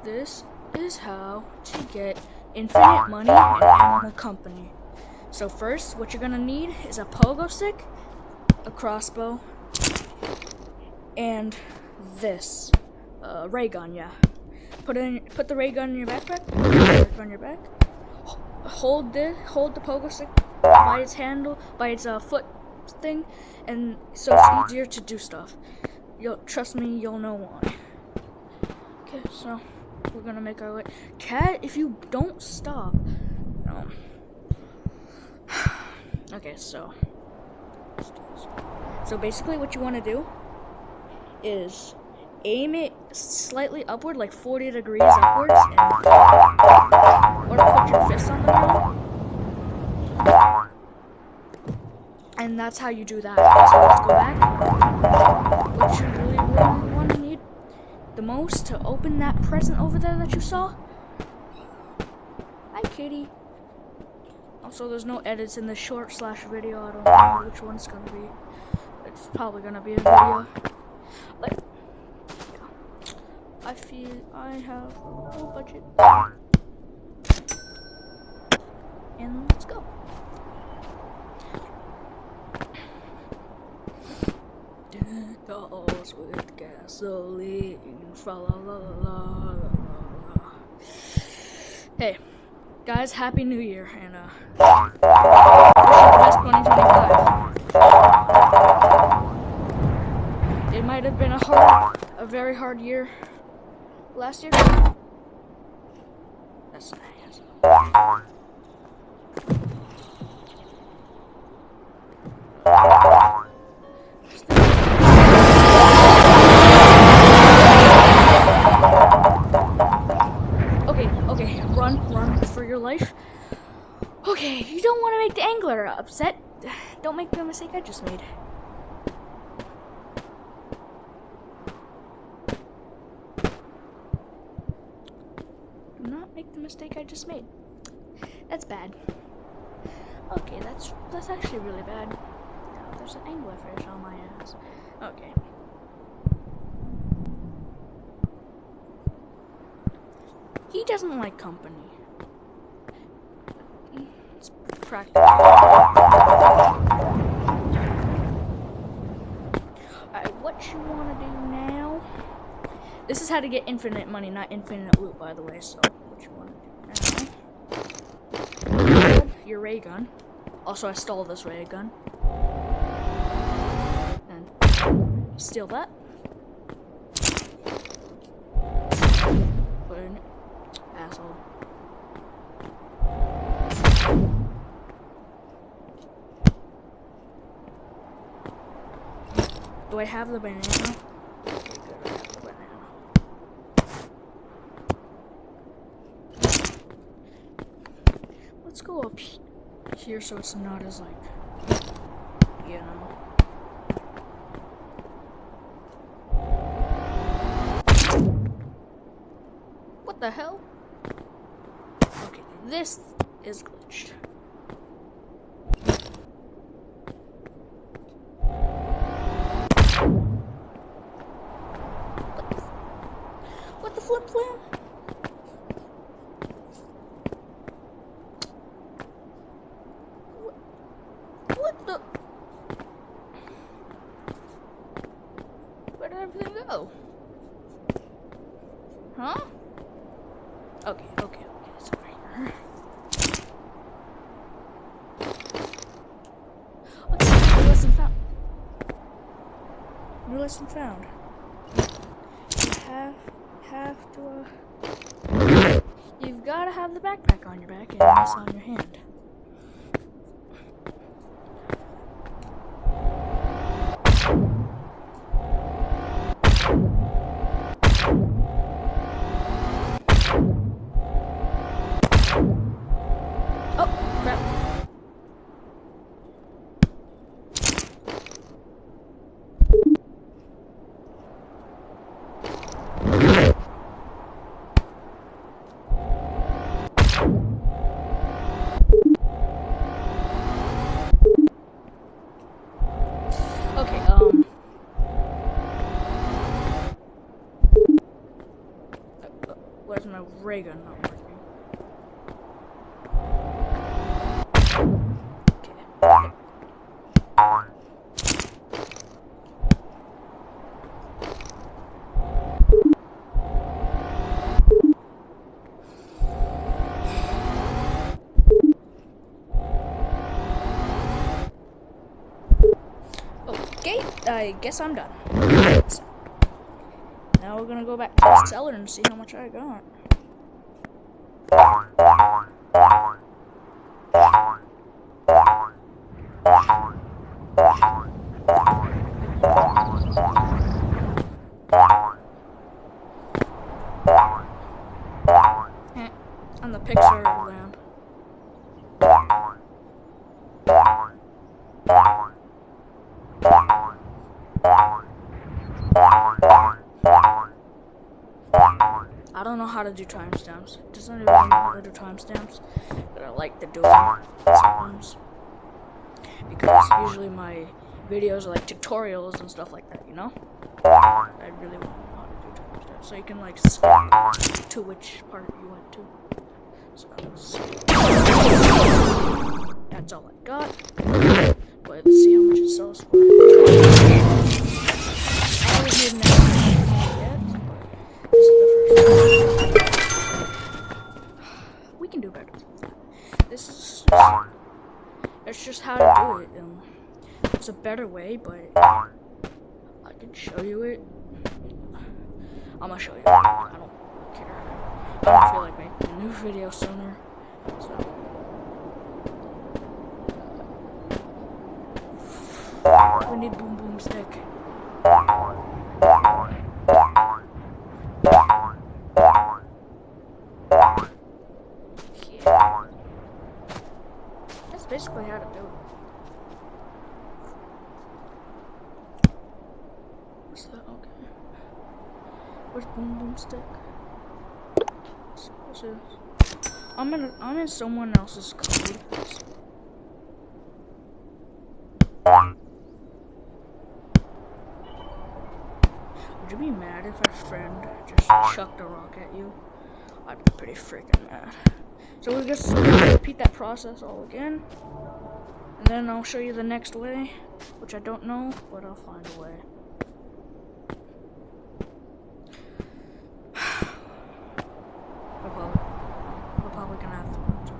This is how to get infinite money in Animal Company. So first, what you're gonna need is a pogo stick, a crossbow, and this ray gun. Yeah, put the ray gun in your backpack. Put the ray gun on your back. Hold the pogo stick by its handle, by its foot thing, and so it's easier to do stuff. Trust me, you'll know why. Okay, so we're gonna make our way. Cat, if you don't stop. No. Okay, so basically what you want to do is aim it slightly upward, like 40 degrees upwards, or put your fist on the ground. And that's how you do that. So let's go back. What you really want to need the most to open that present over there that you saw. Hi, kitty. Also, there's no edits in the short/video. I don't know which one's gonna be. It's probably gonna be a video. Like, yeah. I feel I have a low budget. And let's go. Dolls with gasoline. Fa la la la la la. Hey, guys, Happy New Year, and wish you the best 2025. It might have been a very hard year last year. That's nice. Okay, run for your life. Okay, you don't want to make the angler upset. Don't make the mistake I just made. Do not make the mistake I just made. That's bad. Okay, that's actually really bad. Now, there's an anglerfish on my ass. Okay. He doesn't like company. It's practical. Alright, what you want to do now? This is how to get infinite money, not infinite loot, by the way. So, what you want to do now? Your ray gun. Also, I stole this ray gun. And steal that. Put it in it. Asshole. Do I have the banana? Okay, good, I have the banana. Let's go up here so it's not as like, you know. What the hell? Okay, this is glitched. What the flip plan? What the? Where did everything go? Huh? Okay, sorry. Okay, new lesson found. New lesson found. You've gotta have the backpack on your back and this on your hand. Oh, crap. Where's my ray gun not working? Okay. Okay, I guess I'm done. So, now we're gonna go back to the cellar and see how much I got. On the Pixar land. I don't know how to do timestamps. Does anyone know how to do timestamps? But I like to do them sometimes. Because usually my videos are like tutorials and stuff like that, you know? I really want to know how to do timestamps. So you can like skip to which part you went to. So that's all I got. But let's see how much it sells for. I always need an yet. This is the first one. We can do better than that. This is just, it's just how to do it. There's a better way, but I can show you it. I'm gonna show you. I don't care. I don't feel like making a new video sooner. So we need boom boom stick. Yeah. That's basically how to do it. What's that? Okay. Where's boom boom stick? What's this? I'm in someone else's code. Would you be mad if a friend just chucked a rock at you? I'd be pretty freaking mad. So we'll just repeat that process all again. And then I'll show you the next way, which I don't know, but I'll find a way. We're probably gonna have to go to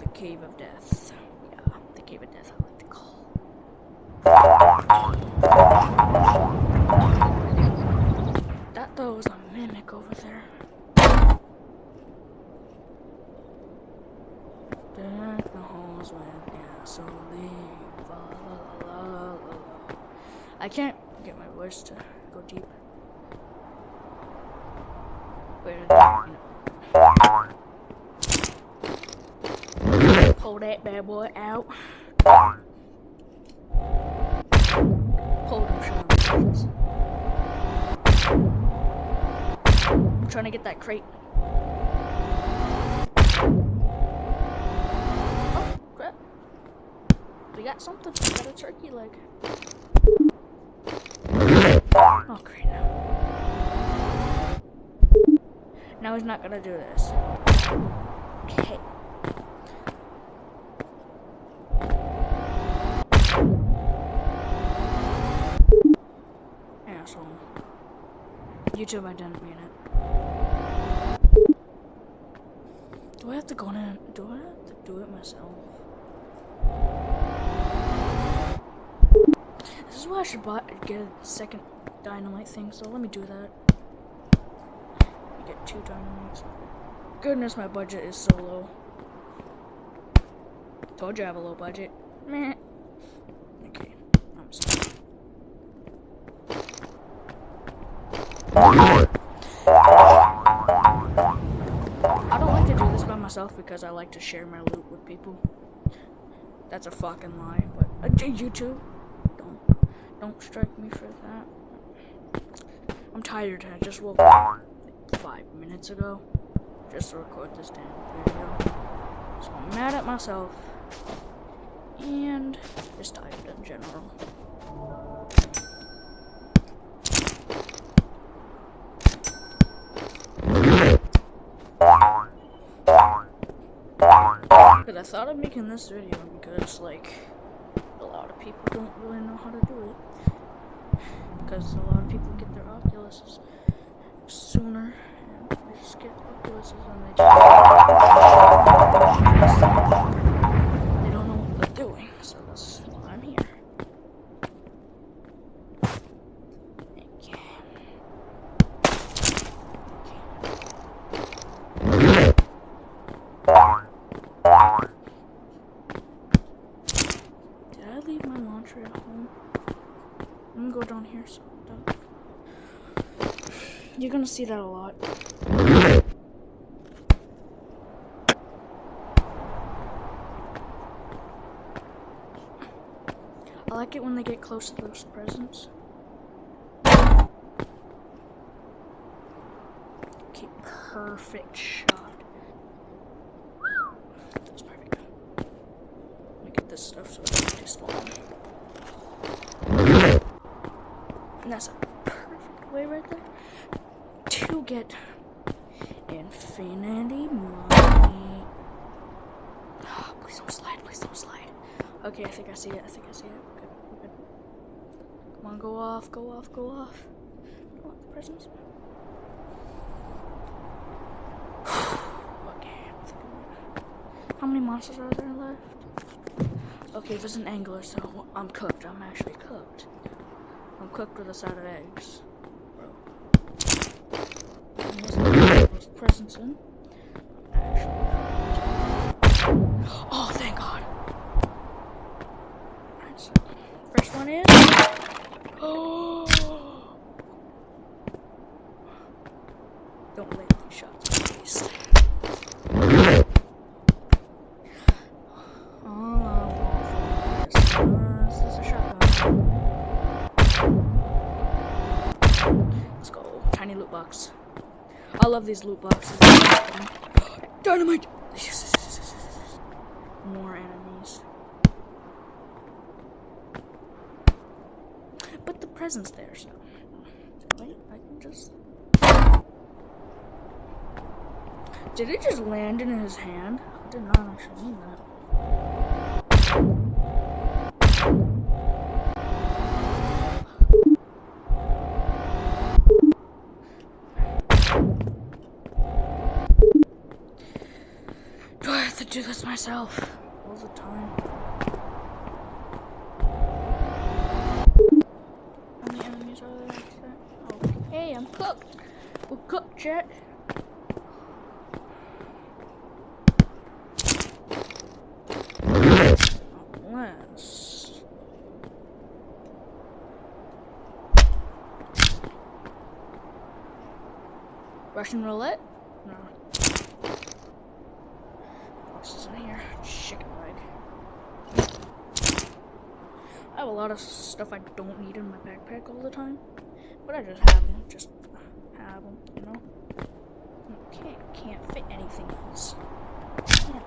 the Cave of Death. Yeah, the Cave of Death I like to call. That though was a mimic over there. Deck the halls with gasoline. La, la, la, la, la. I can't get my voice to go deep. Pull that bad boy out. Hold him, shut up. I'm trying to get that crate. Oh, crap. We got something. We got a turkey leg. Oh, great now. Now he's not gonna do this. Okay. Asshole. YouTube, I didn't mean it. Do I have to go in? Do I have to do it myself? This is why I should get a second dynamite thing, so let me do that. Get 2 dynamites. Goodness, my budget is so low. Told you I have a low budget. Meh. Okay, I'm sorry. I don't like to do this by myself because I like to share my loot with people. That's a fucking lie, but YouTube, don't strike me for that. I'm tired. I just woke up 5 minutes ago just to record this damn video. So I'm mad at myself and just tired in general. I thought of making this video because, like, a lot of people don't really know how to do it. Because a lot of people get their Oculuses sooner, and they just get Oculuses and they don't know what they're doing, so that's why I'm here. Did I leave my launcher at home? I'm gonna go down here so you're gonna see that a lot. I like it when they get close to those presents. Okay, perfect shot. That's perfect. Let me get this stuff so it doesn't despawn. And that's a perfect way right there to get infinity money. Oh, please don't slide, please don't slide. Okay, I think I see it, Okay, good. Come on, go off. Don't want the presents. Okay, how many monsters are there left? Okay, there's an angler, so I'm cooked. I'm actually cooked. I'm cooked with a side of eggs. Bro. Those presents in. Oh, thank God. Alright, so first one is. Oh! Don't land these shots, please. This is a shotgun. Let's go. Tiny loot box. I love these loot boxes. Dynamite! More enemies. But the present's there, so. Wait, I can just. Did it just land in his hand? I did not actually mean that. Do I have to do this myself all the time? How many enemies are there? Okay, I'm cooked. We're cooked, chat. Unless... Russian roulette? No. What's in here? Chicken leg. I have a lot of stuff I don't need in my backpack all the time, but I just have them. Just have them, you know? Okay, can't fit anything else. Can I?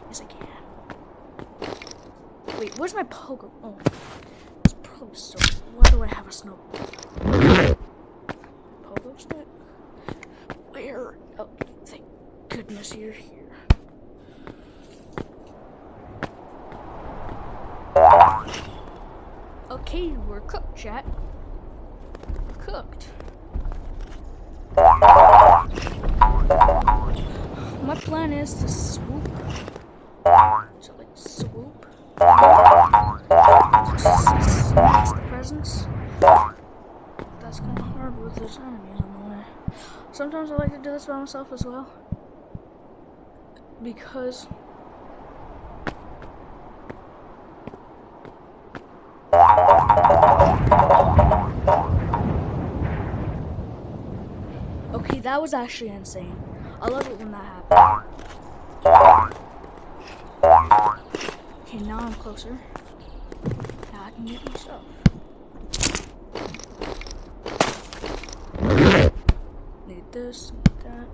Yes, I can. Wait, where's my pogo? Oh, it's probably so. Why do I have a snowball? Pogo stick? Where? Oh, thank goodness you're here. Okay, we're cooked, chat. We're cooked. My plan is to swoop. So, like, swoop. Smash the presents. That's kind of hard with those enemies on the way. Sometimes I like to do this by myself as well. Because... Okay, that was actually insane. I love it when that happens. Okay, now I'm closer. Now I can get my stuff. Need this, need that.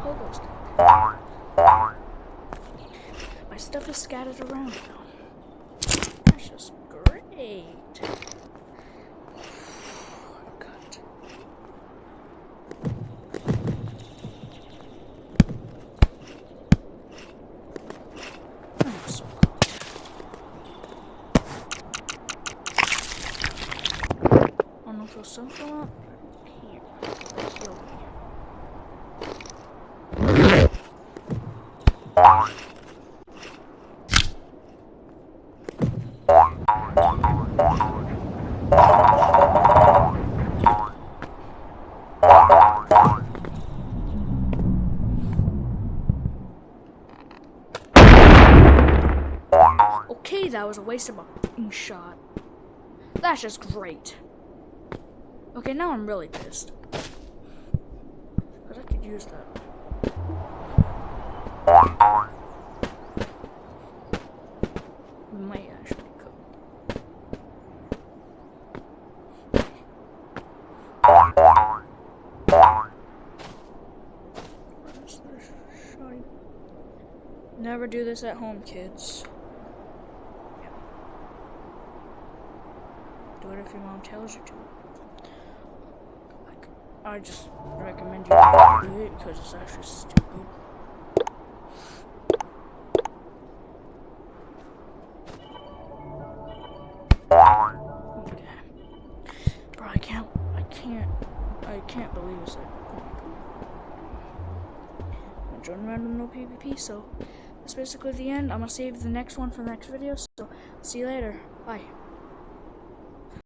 Pogo stick. My stuff is scattered around now. That's just great. God. So something up here. Kill me. Okay, that was a waste of a f***ing shot. That's just great. Okay, now I'm really pissed. Because I could use that. We might actually go. Where's this shotty? Never do this at home, kids. Do it if your mom tells you to. I just recommend you don't do it because it's actually stupid. Okay. Bro, I can't believe it's like, oh my god. I'm joining random no PvP, so that's basically the end. I'm gonna save the next one for the next video, so see you later. Bye.